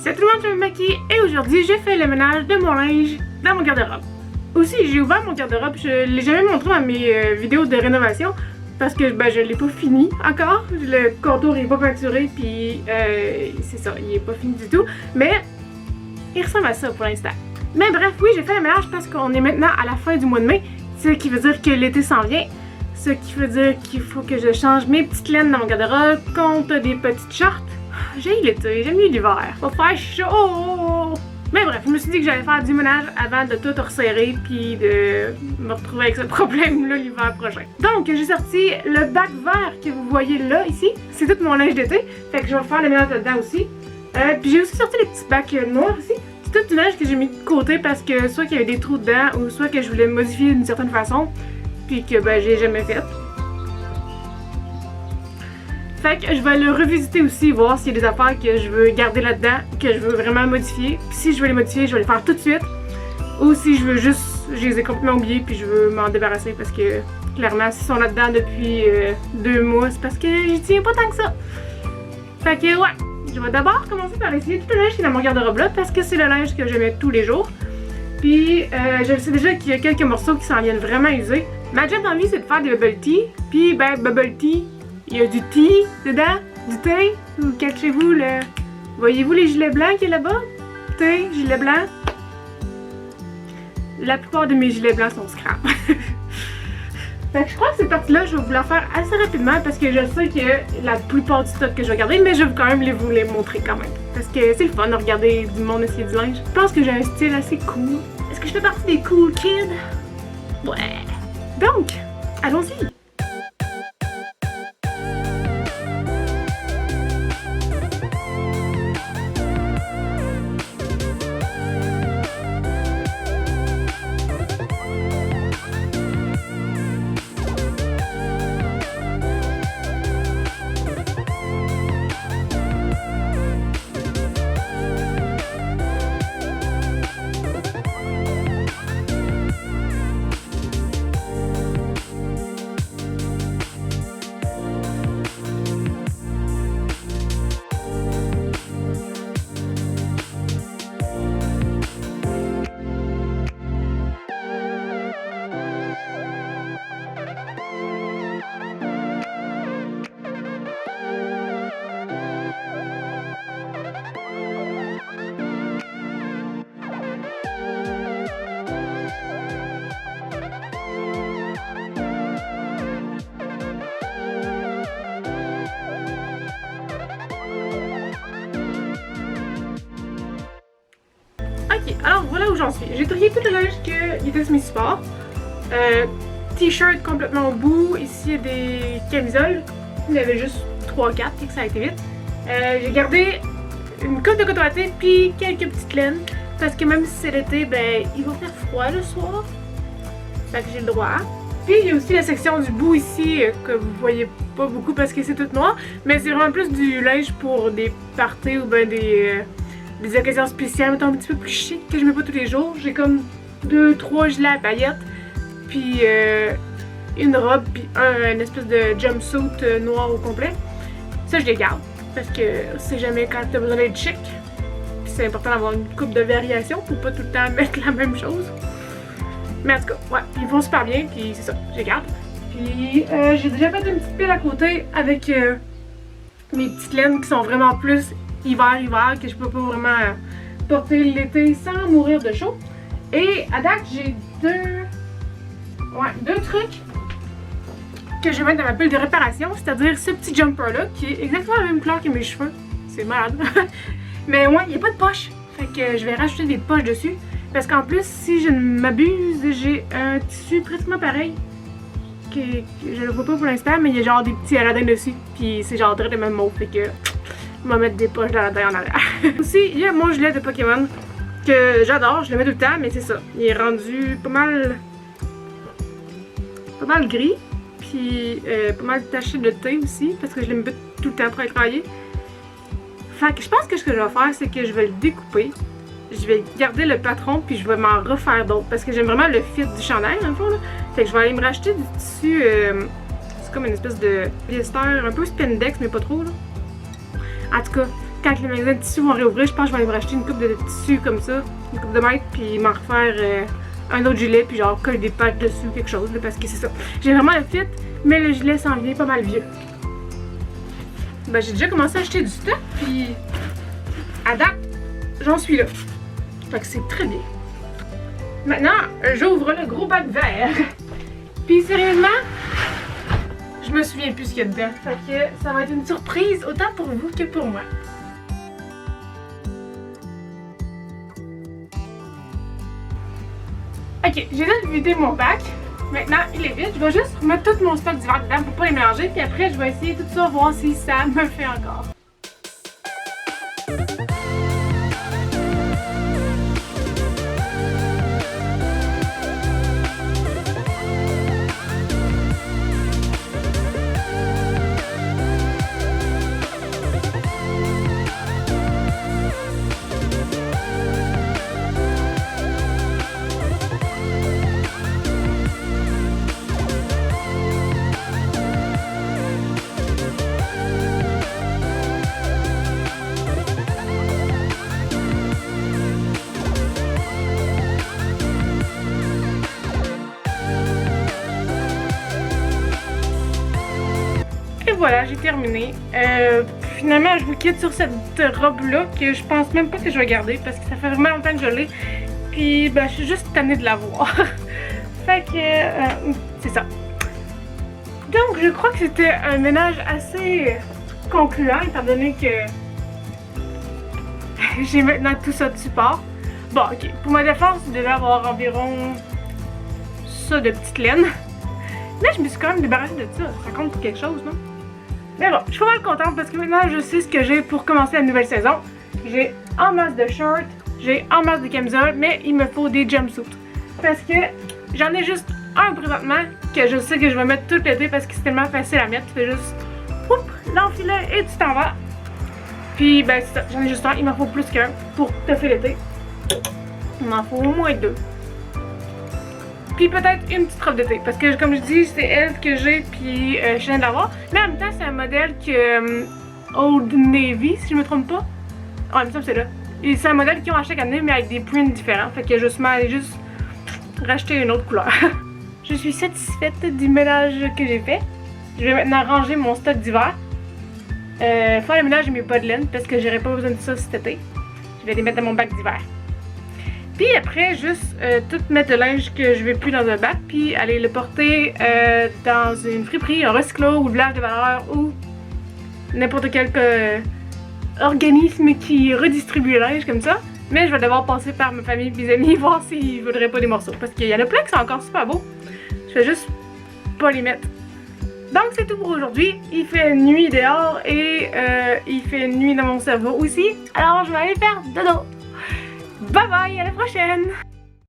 Salut tout le monde, je m'appelle Maki et aujourd'hui j'ai fait le ménage de mon linge dans mon garde-robe. Aussi j'ai ouvert mon garde-robe, je l'ai jamais montré dans mes vidéos de rénovation parce que je l'ai pas fini encore. Le contour est pas peinturé puis c'est ça, il est pas fini du tout. Mais il ressemble à ça pour l'instant. Mais bref, oui j'ai fait le ménage parce qu'on est maintenant à la fin du mois de mai, ce qui veut dire que l'été s'en vient. Ce qui veut dire qu'il faut que je change mes petites laines dans mon garde-robe contre des petites shorts. J'ai l'été, j'aime mieux l'hiver. Va faire chaud! Mais bref, je me suis dit que j'allais faire du ménage avant de tout resserrer puis de me retrouver avec ce problème-là l'hiver prochain. Donc, j'ai sorti le bac vert que vous voyez là, ici. C'est tout mon linge d'été. Fait que je vais faire le ménage dedans aussi. Puis j'ai aussi sorti les petits bacs noirs ici. C'est tout du linge que j'ai mis de côté parce que soit qu'il y avait des trous dedans ou soit que je voulais modifier d'une certaine façon. Puis que j'ai jamais fait. Fait que je vais le revisiter aussi, voir s'il y a des affaires que je veux garder là-dedans, que je veux vraiment modifier. Puis si je veux les modifier, je vais les faire tout de suite. Ou si je veux juste, je les ai complètement oubliés puis je veux m'en débarrasser parce que clairement, s'ils sont là-dedans depuis 2 mois, c'est parce que j'y tiens pas tant que ça. Fait que ouais, je vais d'abord commencer par essayer tout le linge qui est dans mon garde-robe là parce que c'est le linge que je mets tous les jours. Puis je sais déjà qu'il y a quelques morceaux qui s'en viennent vraiment usés. Ma job d'envie c'est de faire des bubble tea. Puis bubble tea, il y a du tea dedans, du thé, ou cachez-vous le... Voyez-vous les gilets blancs qui est là-bas? Thé, gilet blanc. La plupart de mes gilets blancs sont scrap. Fait que je crois que cette partie-là, je vais vous la faire assez rapidement parce que je sais que la plupart du stock que je vais garder, mais je vais quand même vous les montrer quand même. Parce que c'est le fun de regarder du monde essayer du linge. Je pense que j'ai un style assez cool. Est-ce que je fais partie des cool kids? Ouais. Donc, allons-y. Ok, alors voilà où j'en suis. J'ai trié tout le linge qui était sur mes supports. T-shirt complètement au bout. Ici, il y a des camisoles. Il y en avait juste 3-4 et que ça a été vite. J'ai gardé une coupe de coton à thé puis quelques petites laines. Parce que même si c'est l'été, il va faire froid le soir. Fait que j'ai le droit. Puis il y a aussi la section du bout ici que vous voyez pas beaucoup parce que c'est tout noir. Mais c'est vraiment plus du linge pour des parties ou des occasions spéciales, mettons un petit peu plus chic que je mets pas tous les jours. J'ai comme 2-3 gilets à paillettes, puis une robe, puis une espèce de jumpsuit noir au complet. Ça, je les garde, parce que c'est jamais quand t'as besoin d'être chic. Puis c'est important d'avoir une coupe de variation pour pas tout le temps mettre la même chose. Mais en tout cas, ouais, ils vont super bien, puis c'est ça, je les garde. Puis j'ai déjà fait une petite pile à côté avec mes petites laines qui sont vraiment plus hiver, que je peux pas vraiment porter l'été sans mourir de chaud. Et à date, j'ai deux trucs que je vais mettre dans ma pile de réparation, c'est-à-dire ce petit jumper-là, qui est exactement la même couleur que mes cheveux. C'est malade. Mais ouais, il n'y a pas de poche. Fait que je vais rajouter des poches dessus. Parce qu'en plus, si je ne m'abuse, j'ai un tissu pratiquement pareil. Que je le vois pas pour l'instant, mais il y a genre des petits aladins dessus. Puis c'est genre très de même mot. Fait que je vais mettre des poches d'aladin en arrière. Aussi, il y a mon gilet de Pokémon que j'adore, je le mets tout le temps, mais c'est ça. Il est rendu pas mal gris. Puis pas mal taché de thé aussi, parce que je l'aime tout le temps pour aller travailler. Fait que je pense que ce que je vais faire, c'est que je vais le découper. Je vais garder le patron, puis je vais m'en refaire d'autres. Parce que j'aime vraiment le fit du chandail, dans le fond, là. Fait que je vais aller me racheter du tissu. C'est comme une espèce de polyester, un peu spandex, mais pas trop, là. En tout cas, quand les magasins de tissus vont réouvrir, je pense que je vais aller me racheter une coupe de tissu comme ça, une coupe de mètres, puis m'en refaire un autre gilet, puis genre coller des pattes dessus, quelque chose, là, parce que c'est ça. J'ai vraiment le fit, mais le gilet s'en vient pas mal vieux. Ben, j'ai déjà commencé à acheter du stock, puis à date, j'en suis là. Fait que c'est très bien. Maintenant, j'ouvre le gros bac vert. Puis sérieusement, je me souviens plus ce qu'il y a dedans. Fait que ça va être une surprise autant pour vous que pour moi. Ok, j'ai déjà vidé mon bac. Maintenant, il est vide. Je vais juste remettre tout mon stock d'hiver dedans pour pas les mélanger. Puis après, je vais essayer tout ça, voir si ça me fait encore. Voilà, j'ai terminé. Finalement, je vous quitte sur cette robe-là que je pense même pas que je vais garder parce que ça fait vraiment longtemps que je l'ai. Puis, ben, je suis juste tannée de la voir. Fait que, c'est ça. Donc, je crois que c'était un ménage assez concluant étant donné que j'ai maintenant tout ça de support. Bon, ok. Pour ma défense, je devais avoir environ ça de petite laine. Mais je me suis quand même débarrassée de ça. Ça compte pour quelque chose, non? Mais bon, je suis pas mal contente parce que maintenant je sais ce que j'ai pour commencer la nouvelle saison. J'ai en masse de shorts, j'ai en masse de camisoles, mais il me faut des jumpsuits. Parce que j'en ai juste un présentement que je sais que je vais mettre tout l'été parce que c'est tellement facile à mettre. Tu fais juste, oup, l'enfilet et tu t'en vas. Puis ben c'est ça, j'en ai juste un, il m'en faut plus qu'un pour toffer l'été. Il m'en faut au moins deux. Puis peut-être une petite robe d'été, parce que comme je dis, c'est elle que j'ai, puis je viens d'avoir. Mais en même temps, c'est un modèle que Old Navy, si je me trompe pas. Ah, il me semble que c'est là. Et c'est un modèle qu'ils ont à chaque année, mais avec des prints différents. Fait que justement, aller juste racheter une autre couleur. Je suis satisfaite du ménage que j'ai fait. Je vais maintenant ranger mon stock d'hiver. Faire le ménage de mes bas de laine, parce que j'aurais pas besoin de ça cet été. Je vais les mettre dans mon bac d'hiver. Puis après, juste tout mettre le linge que je vais plus dans un bac, puis aller le porter dans une friperie, un recyclo ou le village de valeur ou n'importe quel organisme qui redistribue le linge comme ça. Mais je vais devoir passer par ma famille et mes amis voir s'ils voudraient pas des morceaux. Parce qu'il y en a plein qui sont encore super beaux. Je vais juste pas les mettre. Donc c'est tout pour aujourd'hui. Il fait nuit dehors et il fait nuit dans mon cerveau aussi. Alors je vais aller faire dodo. Bye bye, à la prochaine!